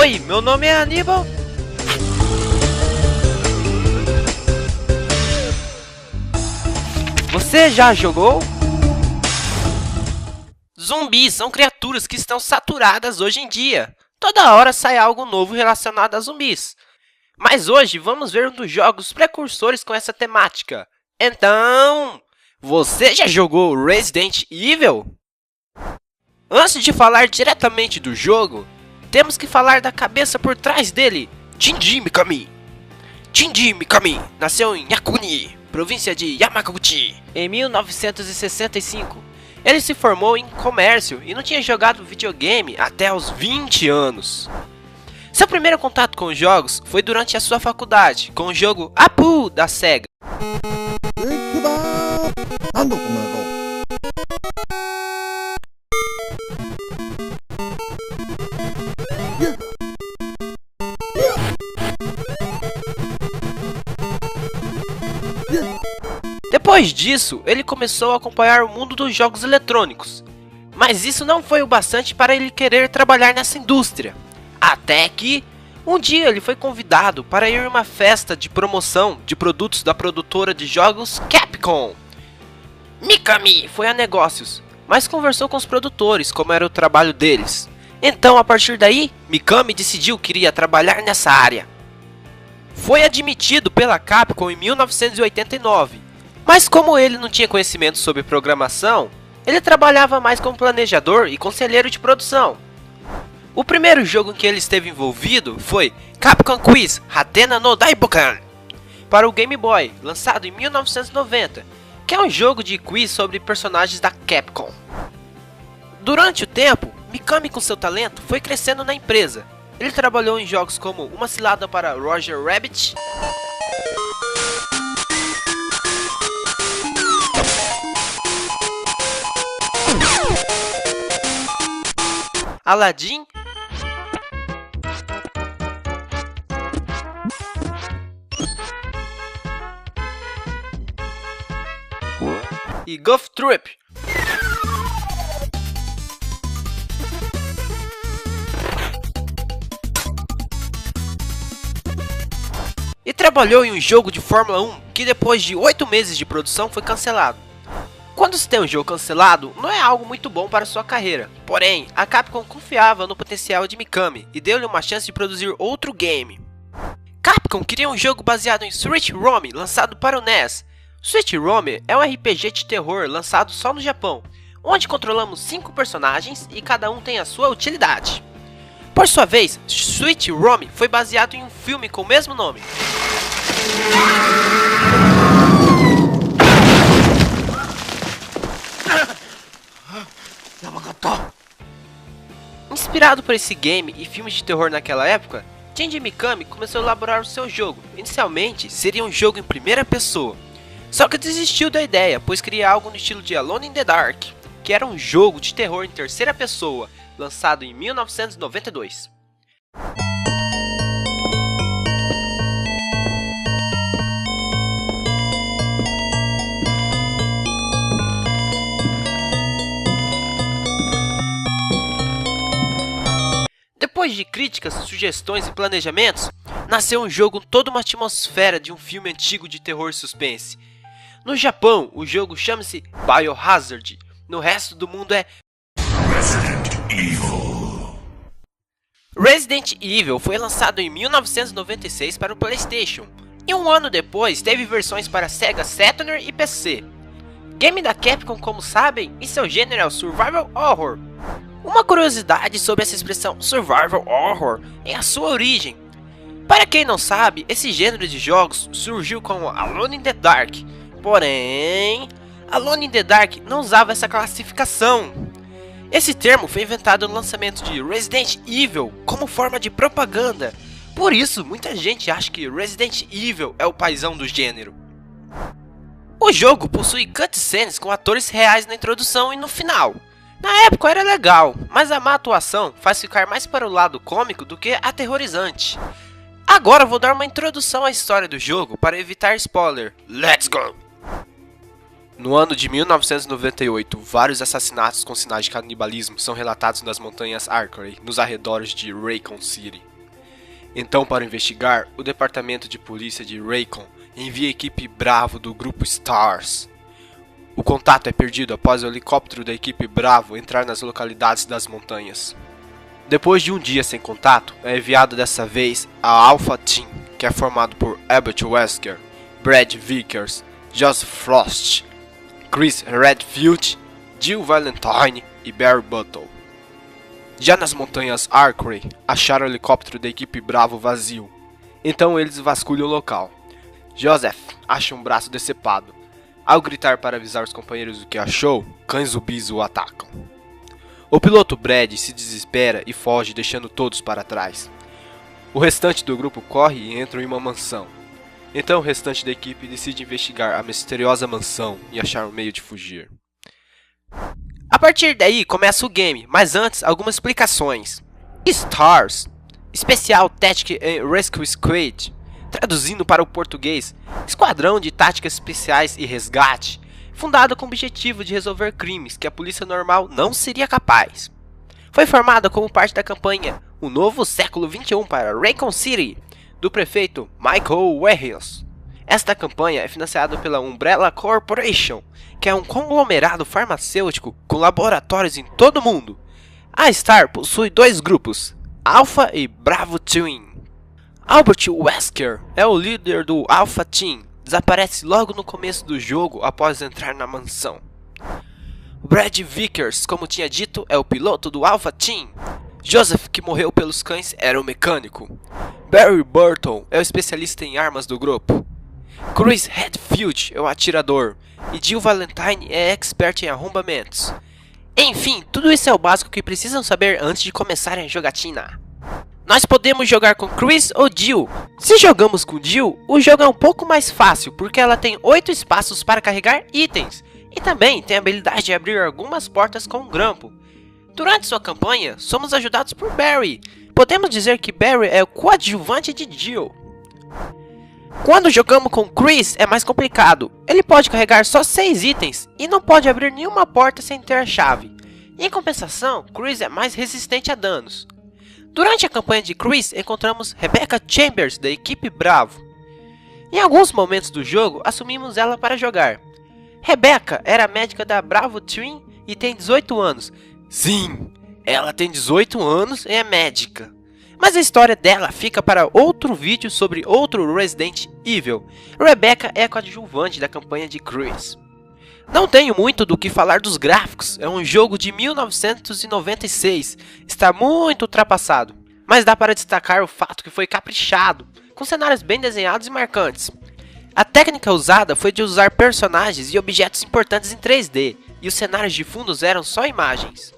Oi, meu nome é Aníbal. Você já jogou? Zumbis são criaturas que estão saturadas hoje em dia. Toda hora sai algo novo relacionado a zumbis. Mas hoje vamos ver um dos jogos precursores com essa temática. Então, você já jogou Resident Evil? Antes de falar diretamente do jogo, temos que falar da cabeça por trás dele, Shinji Mikami. Shinji Mikami nasceu em Yakuni, província de Yamaguchi, em 1965. Ele se formou em comércio e não tinha jogado videogame até os 20 anos. Seu primeiro contato com os jogos foi durante a sua faculdade, com o jogo Apu da Sega. Depois disso, ele começou a acompanhar o mundo dos jogos eletrônicos. Mas isso não foi o bastante para ele querer trabalhar nessa indústria. Até que, um dia ele foi convidado para ir a uma festa de promoção de produtos da produtora de jogos Capcom. Mikami foi a negócios, mas conversou com os produtores como era o trabalho deles. Então, a partir daí, Mikami decidiu que iria trabalhar nessa área. Foi admitido pela Capcom em 1989, mas como ele não tinha conhecimento sobre programação, ele trabalhava mais como planejador e conselheiro de produção. O primeiro jogo em que ele esteve envolvido foi Capcom Quiz Hatena no Daibokan para o Game Boy, lançado em 1990, que é um jogo de quiz sobre personagens da Capcom. Durante o tempo, Mikami com seu talento foi crescendo na empresa. Ele trabalhou em jogos como Uma Cilada para Roger Rabbit, Aladdin e Golf Trip. E trabalhou em um jogo de Fórmula 1 que depois de 8 meses de produção foi cancelado. Quando se tem um jogo cancelado, não é algo muito bom para sua carreira. Porém, a Capcom confiava no potencial de Mikami e deu-lhe uma chance de produzir outro game. Capcom queria um jogo baseado em Sweet Home, lançado para o NES. Sweet Home é um RPG de terror lançado só no Japão, onde controlamos 5 personagens e cada um tem a sua utilidade. Por sua vez, Sweet Home foi baseado em um filme com o mesmo nome. Inspirado por esse game e filmes de terror naquela época, Shinji Mikami começou a elaborar o seu jogo. Inicialmente, seria um jogo em primeira pessoa. Só que desistiu da ideia, pois queria algo no estilo de Alone in the Dark, que era um jogo de terror em terceira pessoa, lançado em 1992. Depois de críticas, sugestões e planejamentos, nasceu um jogo com toda uma atmosfera de um filme antigo de terror e suspense. No Japão, o jogo chama-se Biohazard. No resto do mundo é Resident Evil. Resident Evil foi lançado em 1996 para o PlayStation, e um ano depois teve versões para Sega Saturn e PC. Game da Capcom, como sabem, e seu gênero é o Survival Horror. Uma curiosidade sobre essa expressão Survival Horror é a sua origem. Para quem não sabe, esse gênero de jogos surgiu com Alone in the Dark. Porém, Alone in the Dark não usava essa classificação. Esse termo foi inventado no lançamento de Resident Evil como forma de propaganda. Por isso, muita gente acha que Resident Evil é o paizão do gênero. O jogo possui cutscenes com atores reais na introdução e no final. Na época era legal, mas a má atuação faz ficar mais para o lado cômico do que aterrorizante. Agora vou dar uma introdução à história do jogo para evitar spoiler. Let's go! No ano de 1998, vários assassinatos com sinais de canibalismo são relatados nas montanhas Arklay, nos arredores de Raycon City. Então, para investigar, o departamento de polícia de Raycon envia a equipe Bravo do grupo STARS. O contato é perdido após o helicóptero da equipe Bravo entrar nas localidades das montanhas. Depois de um dia sem contato, é enviado dessa vez a Alpha Team, que é formado por Abbott Wesker, Brad Vickers, Joseph Frost, Chris Redfield, Jill Valentine e Barry Buttle. Já nas montanhas Archery, acharam o helicóptero da equipe Bravo vazio, então eles vasculham o local. Joseph acha um braço decepado. Ao gritar para avisar os companheiros do que achou, cães zumbis o atacam. O piloto Brad se desespera e foge, deixando todos para trás. O restante do grupo corre e entra em uma mansão. Então o restante da equipe decide investigar a misteriosa mansão e achar um meio de fugir. A partir daí começa o game, mas antes algumas explicações. STARS, Special Tactic and Rescue Squad, traduzindo para o português, Esquadrão de Táticas Especiais e Resgate, fundado com o objetivo de resolver crimes que a polícia normal não seria capaz. Foi formada como parte da campanha O Novo Século XXI para Raycon City, do prefeito Michael Warriors. Esta campanha é financiada pela Umbrella Corporation, que é um conglomerado farmacêutico com laboratórios em todo o mundo. A STAR possui dois grupos, Alpha e Bravo Team. Albert Wesker é o líder do Alpha Team, desaparece logo no começo do jogo após entrar na mansão. Brad Vickers, como tinha dito, é o piloto do Alpha Team. Joseph, que morreu pelos cães, era o mecânico. Barry Burton é o especialista em armas do grupo. Chris Redfield é o atirador. E Jill Valentine é expert em arrombamentos. Enfim, tudo isso é o básico que precisam saber antes de começarem a jogatina. Nós podemos jogar com Chris ou Jill. Se jogamos com Jill, o jogo é um pouco mais fácil, porque ela tem 8 espaços para carregar itens. E também tem a habilidade de abrir algumas portas com um grampo. Durante sua campanha, somos ajudados por Barry. Podemos dizer que Barry é o coadjuvante de Jill. Quando jogamos com Chris é mais complicado. Ele pode carregar só 6 itens e não pode abrir nenhuma porta sem ter a chave. Em compensação, Chris é mais resistente a danos. Durante a campanha de Chris, encontramos Rebecca Chambers, da equipe Bravo. Em alguns momentos do jogo, assumimos ela para jogar. Rebecca era médica da Bravo Team e tem 18 anos. Sim, ela tem 18 anos e é médica. Mas a história dela fica para outro vídeo sobre outro Resident Evil. Rebecca é a coadjuvante da campanha de Chris. Não tenho muito do que falar dos gráficos, é um jogo de 1996, está muito ultrapassado. Mas dá para destacar o fato que foi caprichado, com cenários bem desenhados e marcantes. A técnica usada foi de usar personagens e objetos importantes em 3D, e os cenários de fundos eram só imagens.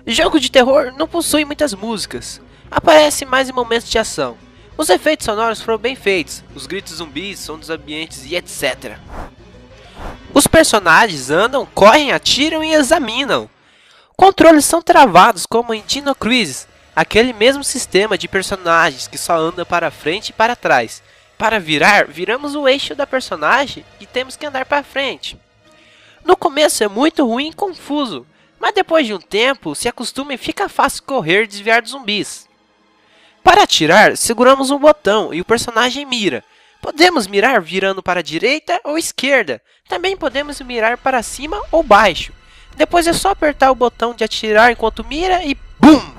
O jogo de terror não possui muitas músicas, aparece mais em momentos de ação. Os efeitos sonoros foram bem feitos, os gritos zumbis, som dos ambientes e etc. Os personagens andam, correm, atiram e examinam. Controles são travados como em Dino Crisis, aquele mesmo sistema de personagens que só anda para frente e para trás. Para virar, viramos o eixo da personagem e temos que andar para frente. No começo é muito ruim e confuso, mas depois de um tempo se acostuma e fica fácil correr e desviar dos zumbis. Para atirar, seguramos um botão e o personagem mira. Podemos mirar virando para a direita ou esquerda. Também podemos mirar para cima ou baixo. Depois é só apertar o botão de atirar enquanto mira e BUM!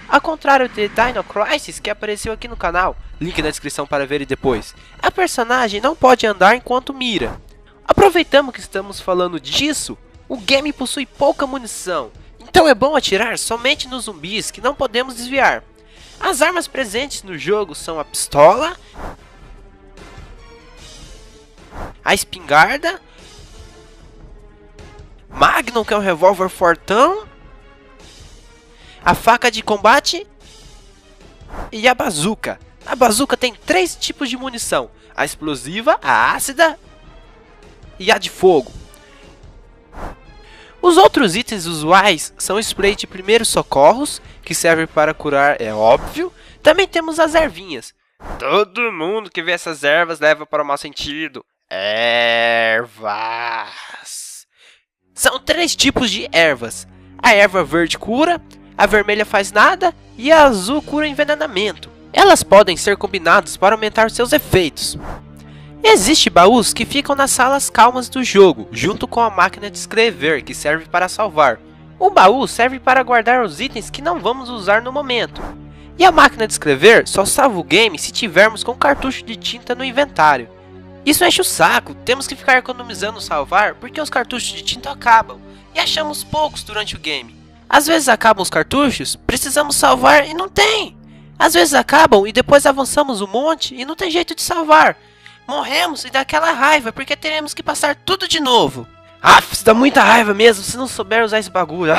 Ao contrário de Dino Crisis, que apareceu aqui no canal, link na descrição para ver e depois, a personagem não pode andar enquanto mira. Aproveitamos que estamos falando disso, o game possui pouca munição, então é bom atirar somente nos zumbis que não podemos desviar. As armas presentes no jogo são a pistola, a espingarda, Magnum, que é um revólver fortão, a faca de combate e a bazuca. A bazuca tem 3 tipos de munição: a explosiva, a ácida e a de fogo. Os outros itens usuais são spray de primeiros socorros, que serve para curar, é óbvio. Também temos as ervinhas. Todo mundo que vê essas ervas leva para o mau sentido. Ervas. São 3 tipos de ervas. A erva verde cura, a vermelha faz nada e a azul cura envenenamento. Elas podem ser combinadas para aumentar seus efeitos. Existem baús que ficam nas salas calmas do jogo, junto com a máquina de escrever, que serve para salvar. O baú serve para guardar os itens que não vamos usar no momento. E a máquina de escrever só salva o game se tivermos com cartucho de tinta no inventário. Isso enche o saco, temos que ficar economizando salvar porque os cartuchos de tinta acabam, e achamos poucos durante o game. Às vezes acabam os cartuchos, precisamos salvar e não tem. Às vezes acabam e depois avançamos um monte e não tem jeito de salvar. Morremos e dá aquela raiva porque teremos que passar tudo de novo. Isso dá muita raiva mesmo se não souber usar esse bagulho.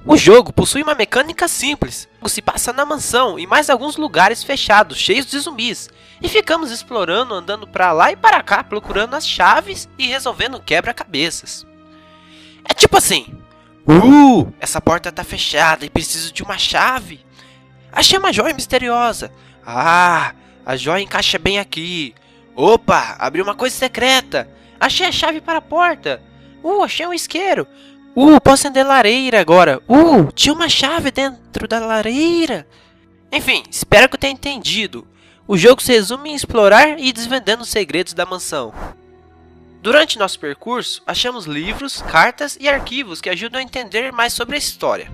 O jogo possui uma mecânica simples. Se passa na mansão e mais alguns lugares fechados, cheios de zumbis. E ficamos explorando, andando pra lá e para cá, procurando as chaves e resolvendo quebra-cabeças. É tipo assim: essa porta tá fechada e preciso de uma chave. Achei uma joia misteriosa. A joia encaixa bem aqui. Opa, abri uma coisa secreta. Achei a chave para a porta. Achei um isqueiro. Posso acender lareira agora. Tinha uma chave dentro da lareira. Enfim, espero que eu tenha entendido. O jogo se resume em explorar e ir desvendando os segredos da mansão. Durante nosso percurso, achamos livros, cartas e arquivos que ajudam a entender mais sobre a história.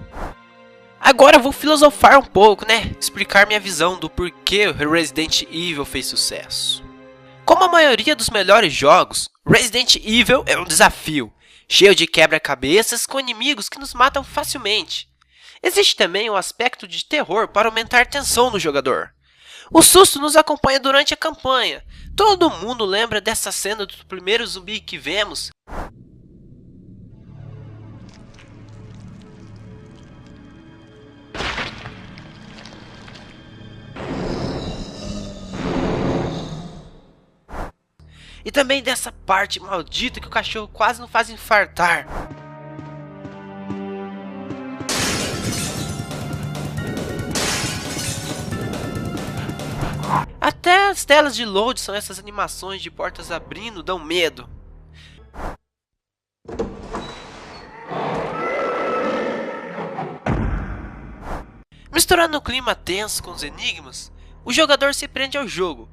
Agora vou filosofar um pouco, né? Explicar minha visão do porquê o Resident Evil fez sucesso. Como a maioria dos melhores jogos, Resident Evil é um desafio, cheio de quebra-cabeças com inimigos que nos matam facilmente. Existe também um aspecto de terror para aumentar a tensão no jogador. O susto nos acompanha durante a campanha. Todo mundo lembra dessa cena do primeiro zumbi que vemos. E também dessa parte maldita que o cachorro quase nos faz infartar. Até as telas de load são essas animações de portas abrindo, dão medo. Misturando o clima tenso com os enigmas, o jogador se prende ao jogo.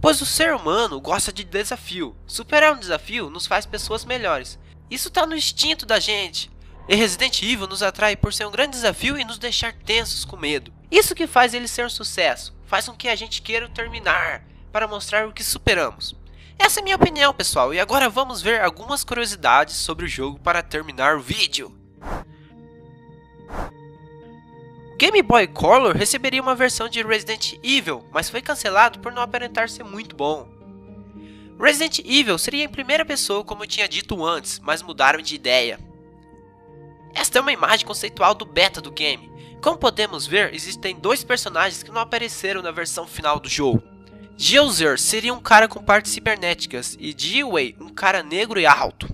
Pois o ser humano gosta de desafio. Superar um desafio nos faz pessoas melhores. Isso tá no instinto da gente. E Resident Evil nos atrai por ser um grande desafio e nos deixar tensos com medo. Isso que faz ele ser um sucesso. Faz com que a gente queira terminar para mostrar o que superamos. Essa é a minha opinião, pessoal. E agora vamos ver algumas curiosidades sobre o jogo para terminar o vídeo. Game Boy Color receberia uma versão de Resident Evil, mas foi cancelado por não aparentar ser muito bom. Resident Evil seria em primeira pessoa como eu tinha dito antes, mas mudaram de ideia. Esta é uma imagem conceitual do beta do game. Como podemos ver, existem dois personagens que não apareceram na versão final do jogo. Geyser seria um cara com partes cibernéticas e Dewey um cara negro e alto.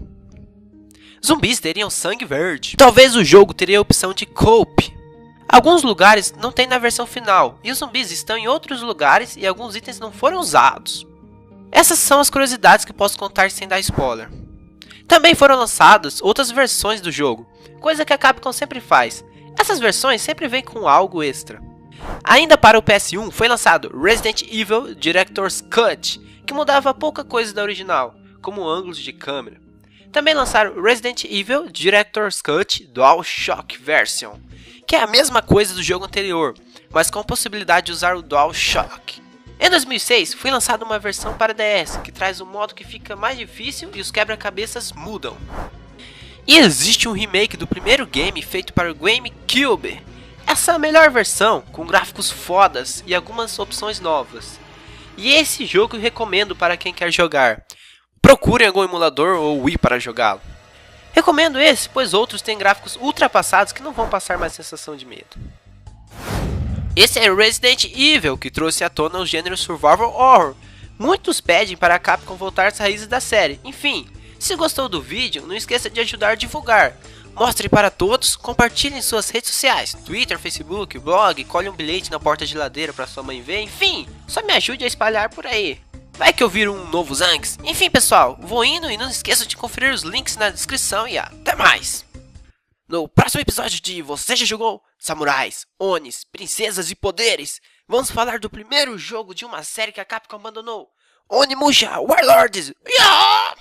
Zumbis teriam sangue verde. Talvez o jogo teria a opção de Cope. Alguns lugares não tem na versão final, e os zumbis estão em outros lugares e alguns itens não foram usados. Essas são as curiosidades que posso contar sem dar spoiler. Também foram lançadas outras versões do jogo, coisa que a Capcom sempre faz. Essas versões sempre vêm com algo extra. Ainda para o PS1 foi lançado Resident Evil Director's Cut, que mudava pouca coisa da original, como ângulos de câmera. Também lançaram Resident Evil Director's Cut DualShock Version, que é a mesma coisa do jogo anterior, mas com a possibilidade de usar o DualShock. Em 2006 foi lançada uma versão para DS, que traz um modo que fica mais difícil e os quebra-cabeças mudam. E existe um remake do primeiro game feito para o GameCube. Essa é a melhor versão, com gráficos fodas e algumas opções novas. E esse jogo eu recomendo para quem quer jogar. Procurem algum emulador ou Wii para jogá-lo. Recomendo esse, pois outros têm gráficos ultrapassados que não vão passar mais sensação de medo. Esse é Resident Evil, que trouxe à tona o gênero Survival Horror. Muitos pedem para a Capcom voltar às raízes da série. Enfim, se gostou do vídeo, não esqueça de ajudar a divulgar. Mostre para todos, compartilhe em suas redes sociais, Twitter, Facebook, blog, colhe um bilhete na porta-geladeira para sua mãe ver, enfim, só me ajude a espalhar por aí. Vai que eu viro um novo Zanks. Enfim, pessoal, vou indo e não esqueça de conferir os links na descrição e até mais! No próximo episódio de Você Já Jogou? Samurais, Onis, Princesas e Poderes, vamos falar do primeiro jogo de uma série que a Capcom abandonou, Onimusha Warlords! Yeah!